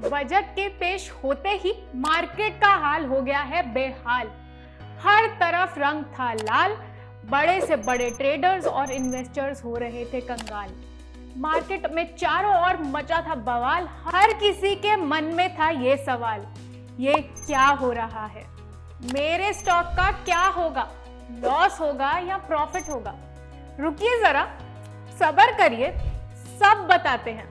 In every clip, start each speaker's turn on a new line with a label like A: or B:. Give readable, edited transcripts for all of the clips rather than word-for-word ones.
A: Budget के पेश होते ही मार्केट का हाल हो गया है बेहाल। हर तरफ रंग था लाल, बड़े से बड़े ट्रेडर्स और इन्वेस्टर्स हो रहे थे कंगाल। मार्केट में चारों ओर मचा था बवाल, हर किसी के मन में था ये सवाल, ये क्या हो रहा है, मेरे स्टॉक का क्या होगा, लॉस होगा या प्रॉफिट होगा। रुकिए जरा, सब्र करिए, सब बताते हैं।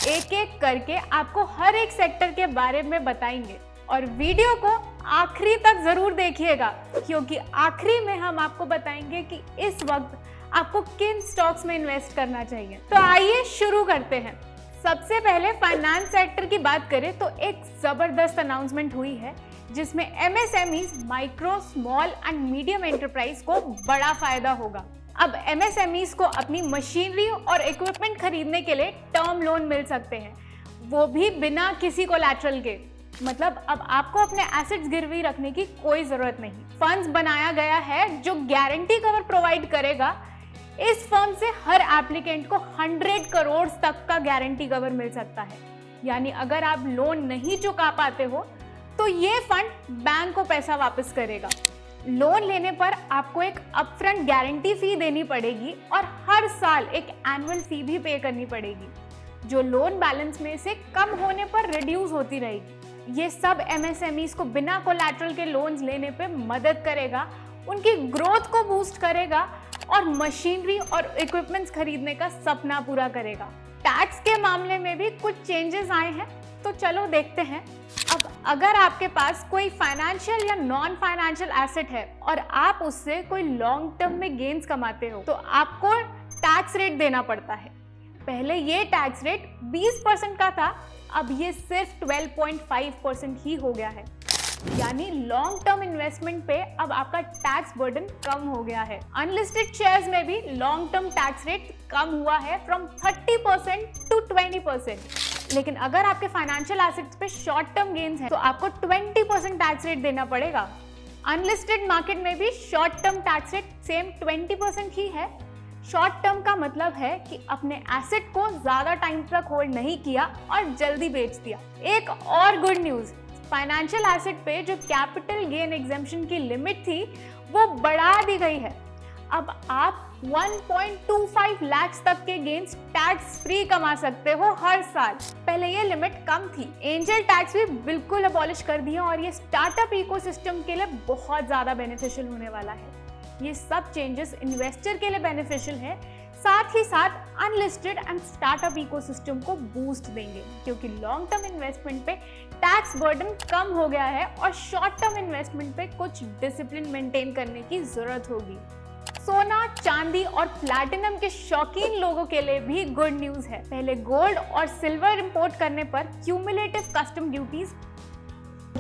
A: एक एक करके आपको हर एक सेक्टर के बारे में बताएंगे और वीडियो को आखिरी तक जरूर देखिएगा, क्योंकि आखिरी में हम आपको बताएंगे कि इस वक्त आपको किन स्टॉक्स में इन्वेस्ट करना चाहिए। तो आइए शुरू करते हैं। सबसे पहले फाइनेंस सेक्टर की बात करें तो एक जबरदस्त अनाउंसमेंट हुई है जिसमें MSMEs, micro, small and medium enterprise को बड़ा फायदा होगा। अब एमएसएमईज को अपनी मशीनरी और इक्विपमेंट खरीदने के लिए टर्म लोन मिल सकते हैं, वो भी बिना किसी कोलैटरल के। मतलब अब आपको अपने एसेट्स गिरवी रखने की कोई जरूरत नहीं। फंड्स बनाया गया है जो गारंटी कवर प्रोवाइड करेगा। इस फर्म से हर एप्लीकेंट को 100 करोड़ तक का गारंटी कवर मिल सकता है। यानी अगर आप लोन नहीं चुका पाते हो तो ये फंड बैंक को पैसा वापस करेगा। लोन लेने पर आपको एक अपफ्रंट गारंटी फी देनी पड़ेगी और हर साल एक एनुअल फी भी पे करनी पड़ेगी, जो लोन बैलेंस में से कम होने पर रिड्यूस होती रहेगी। ये सब एमएसएमईज को बिना कोलैटरल के लोन्स लेने पे मदद करेगा, उनकी ग्रोथ को बूस्ट करेगा और मशीनरी और इक्विपमेंट्स खरीदने का सपना पूरा करेगा। टैक्स के मामले में भी कुछ चेंजेस आए हैं, तो चलो देखते हैं। अब अगर आपके पास कोई फाइनेंशियल या नॉन फाइनेंशियल एसेट है और आप उससे कोई लॉन्ग टर्म में गेन्स कमाते हो तो आपको टैक्स रेट देना पड़ता है। पहले ये टैक्स रेट 20% का था, अब ये सिर्फ 12.5% ही हो गया है। यानी लॉन्ग टर्म इन्वेस्टमेंट पे अब आपका टैक्स बर्डन कम हो गया है। अनलिस्टेड शेयर्स में भी लॉन्ग टर्म टैक्स रेट कम हुआ है फ्रॉम 30% टू 20%। लेकिन अगर आपके फाइनेंशियल एसेट्स पे शॉर्ट टर्म गेन्स हैं तो आपको 20% टैक्स रेट देना पड़ेगा। अनलिस्टेड मार्केट में भी short term tax rate same 20% ही है। शॉर्ट टर्म का मतलब है कि अपने एसेट को ज्यादा टाइम तक होल्ड नहीं किया और जल्दी बेच दिया। एक और गुड न्यूज, फाइनेंशियल एसेट पे जो कैपिटल गेन एग्जेम्पशन की लिमिट थी वो बढ़ा दी गई है। अब आप 1.25 लाख तक के गेन्स टैक्स फ्री कमा सकते हो हर साल। पहले ये लिमिट कम थी। एंजल टैक्स भी बिल्कुल अबॉलिश कर दिया और ये स्टार्टअप इकोसिस्टम के लिए बहुत ज्यादा बेनिफिशियल होने वाला है। ये सब चेंजेस इन्वेस्टर के लिए बेनिफिशियल है, साथ ही साथ अनलिस्टेड एंड स्टार्टअप इकोसिस्टम को बूस्ट देंगे, क्योंकि लॉन्ग टर्म इन्वेस्टमेंट पे टैक्स बर्डन कम हो गया है और शॉर्ट टर्म इन्वेस्टमेंट पे कुछ डिसिप्लिन मेंटेन करने की जरूरत होगी। सोना, चांदी और प्लैटिनम के शौकीन लोगों के लिए भी गुड न्यूज है। पहले गोल्ड और सिल्वर इंपोर्ट करने पर क्यूमुलेटिव कस्टम ड्यूटीज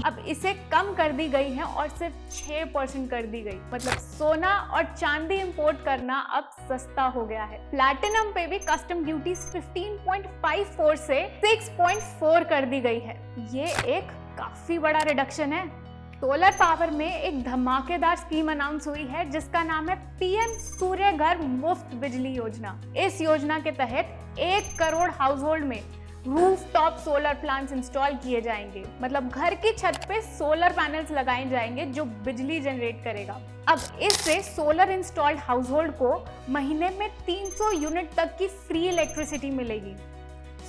A: अब इसे कम कर दी गई है और सिर्फ 6% कर दी गई। मतलब सोना और चांदी इंपोर्ट करना अब सस्ता हो गया है। प्लैटिनम पे भी कस्टम ड्यूटीज 15.54 से 6.4 कर दी गई है। ये एक काफी बड़ा रिडक्शन है। सोलर पावर में एक धमाकेदार स्कीम अनाउंस हुई है जिसका नाम है पीएम सूर्य घर मुफ्त बिजली योजना। इस योजना के तहत 1 करोड़ हाउस होल्ड में रूफटॉप सोलर प्लांट्स इंस्टॉल किए जाएंगे। मतलब घर की छत पे सोलर पैनल्स लगाए जाएंगे जो बिजली जनरेट करेगा। अब इससे सोलर इंस्टॉल्ड हाउस होल्ड को महीने में 300 यूनिट तक की फ्री इलेक्ट्रिसिटी मिलेगी।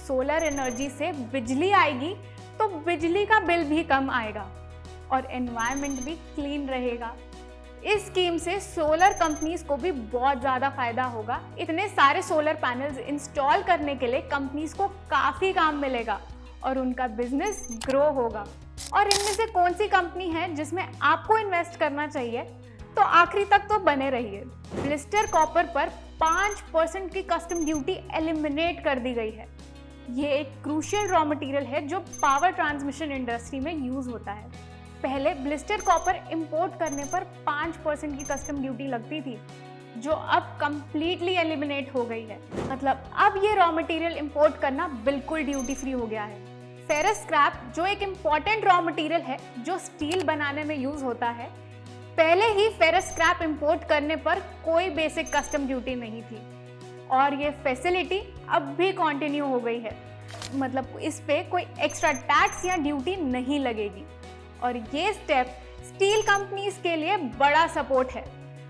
A: सोलर एनर्जी से बिजली आएगी तो बिजली का बिल भी कम आएगा और एनवायरनमेंट भी क्लीन रहेगा। इस स्कीम से सोलर कंपनीज को भी बहुत ज्यादा फायदा होगा। इतने सारे सोलर पैनल्स इंस्टॉल करने के लिए कंपनीज को काफी काम मिलेगा और उनका बिजनेस ग्रो होगा। और इनमें से कौन सी कंपनी है जिसमें आपको इन्वेस्ट करना चाहिए, तो आखिरी तक तो बने रहिए। ब्लिस्टर कॉपर पर 5% की कस्टम ड्यूटी एलिमिनेट कर दी गई है। ये एक क्रूशियल रॉ मटेरियल है जो पावर ट्रांसमिशन इंडस्ट्री में यूज होता है। पहले ब्लिस्टर कॉपर इंपोर्ट करने पर 5% की कस्टम ड्यूटी लगती थी, जो अब कंप्लीटली एलिमिनेट हो गई है। मतलब अब ये रॉ मटेरियल इंपोर्ट करना बिल्कुल ड्यूटी फ्री हो गया है। फेरस स्क्रैप जो एक इम्पॉर्टेंट रॉ मटेरियल है जो स्टील बनाने में यूज होता है, पहले ही फेरस स्क्रैप इंपोर्ट करने पर कोई बेसिक कस्टम ड्यूटी नहीं थी और ये फैसिलिटी अब भी कंटिन्यू हो गई है। मतलब इस पे कोई एक्स्ट्रा टैक्स या ड्यूटी नहीं लगेगी। और ये स्टेप स्टील कंपनीज के लिए बड़ा सपोर्ट है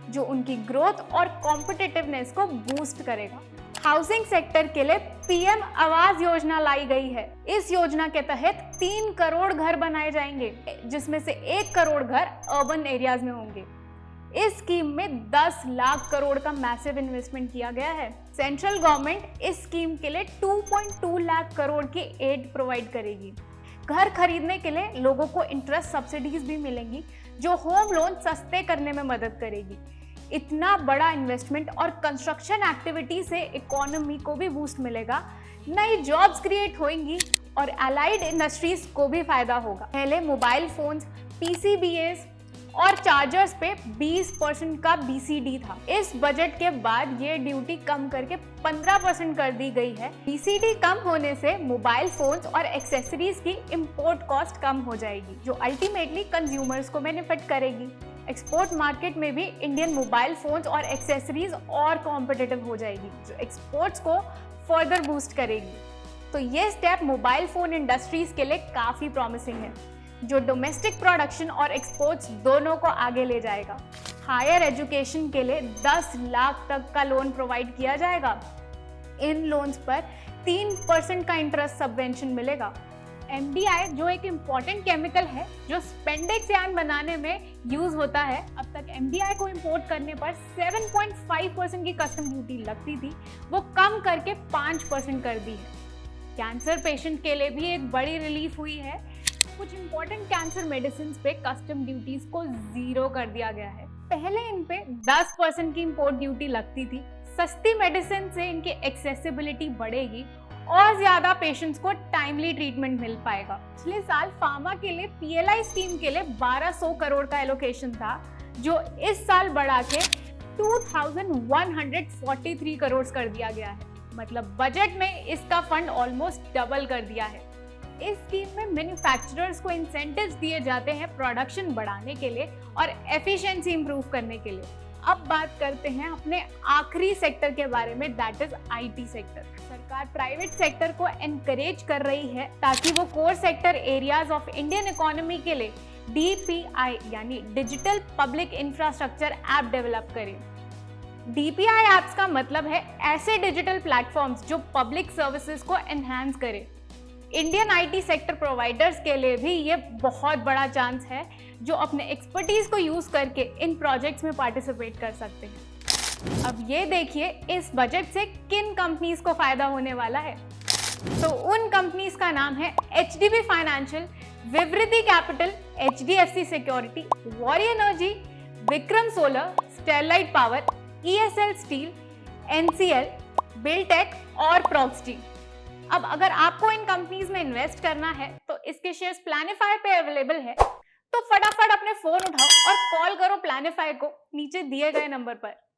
A: जो उनकी ग्रोथ और कॉम्पिटिटिवनेस को बूस्ट करेगा। हाउसिंग सेक्टर के लिए पीएम आवास योजना लाई गई है। इस योजना के तहत 3 करोड़ घर बनाए जाएंगे, जिसमें से 1 करोड़ घर अर्बन एरियाज में होंगे। इस स्कीम में 10 लाख करोड़ का मैसिव इन्वेस्टमेंट किया गया है। सेंट्रल गवर्नमेंट इस स्कीम के लिए 2.2 लाख करोड़ की एड प्रोवाइड करेगी। घर खरीदने के लिए लोगों को इंटरेस्ट सब्सिडीज भी मिलेंगी जो होम लोन सस्ते करने में मदद करेगी। इतना बड़ा इन्वेस्टमेंट और कंस्ट्रक्शन एक्टिविटी से इकोनॉमी को भी बूस्ट मिलेगा, नई जॉब्स क्रिएट होंगी और अलाइड इंडस्ट्रीज को भी फायदा होगा। पहले मोबाइल फोन्स, पीसीबीएस और चार्जर्स पे 20% का बीसीडी था। इस बजट के बाद ये ड्यूटी कम करके 15% कर दी गई है। बीसीडी कम होने से मोबाइल फोन्स और एक्सेसरीज की इंपोर्ट कॉस्ट कम हो जाएगी, जो अल्टीमेटली कंज्यूमर्स को बेनिफिट करेगी। एक्सपोर्ट मार्केट में भी इंडियन मोबाइल फोन्स और एक्सेसरीज और कॉम्पिटिटिव हो जाएगी, जो एक्सपोर्ट्स को फर्दर बूस्ट करेगी। तो ये स्टेप मोबाइल फोन इंडस्ट्रीज के लिए काफी प्रॉमिसिंग है, जो डोमेस्टिक प्रोडक्शन और एक्सपोर्ट्स दोनों को आगे ले जाएगा। हायर एजुकेशन के लिए 10 लाख तक का लोन प्रोवाइड किया जाएगा। इन लोन्स पर 3% का इंटरेस्ट सबवेंशन मिलेगा। MDI जो एक इम्पॉर्टेंट केमिकल है जो स्पेंडेक्स यार्न बनाने में यूज होता है, अब तक MDI को इंपोर्ट करने पर 7.5% की कस्टम ड्यूटी लगती थी, वो कम करके 5% कर दी है। कैंसर पेशेंट के लिए भी एक बड़ी रिलीफ हुई है। कुछ इंपॉर्टेंट कैंसर मेडिसिन पे कस्टम ड्यूटीज को 0 कर दिया गया है। पहले इन पे 10% की इंपोर्ट ड्यूटी लगती थी। सस्ती मेडिसिन से इनकी एक्सेसिबिलिटी बढ़ेगी और ज्यादा पेशेंट्स को टाइमली ट्रीटमेंट मिल पाएगा। पिछले साल फार्मा के लिए PLI स्कीम के लिए 1200 करोड़ का एलोकेशन था, जो इस साल बढ़ा के 2143 करोड़ कर दिया गया है। मतलब बजट में इसका फंड ऑलमोस्ट डबल कर दिया है। इस स्कीम में मैन्युफैक्चरर्स को इंसेंटिव्स दिए जाते हैं प्रोडक्शन बढ़ाने के लिए और एफिशिएंसी इंप्रूव करने के लिए। अब बात करते हैं अपने आखिरी सेक्टर के बारे में, दैट इज IT सेक्टर। सरकार प्राइवेट सेक्टर को एनकरेज कर रही है ताकि वो core sector areas of Indian economy के लिए DPI यानी digital public infrastructure app develop करे। DPI ऐप्स का मतलब है ऐसे डिजिटल प्लेटफॉर्म्स जो पब्लिक सर्विसेज को एनहांस करे। इंडियन IT सेक्टर प्रोवाइडर्स के लिए भी ये बहुत बड़ा चांस है, जो अपने एक्सपर्टीज को यूज करके इन प्रोजेक्ट्स में पार्टिसिपेट कर सकते हैं। अब ये देखिए इस बजट से किन कंपनीज को फायदा होने वाला है। तो उन कंपनीज का नाम है HDB Financial, Vivriddhi Capital, HDFC Security, Warrior Energy, Vikram Solar, Sterlite Power, ESL Steel, NCL, Biltech और प्रॉक्सटी। अब अगर आपको इन कंपनीज में इन्वेस्ट करना है तो इसके शेयर्स प्लानिफाई पे अवेलेबल है, तो फटाफट अपने फोन उठाओ और कॉल करो प्लानिफाई को नीचे दिए गए नंबर पर।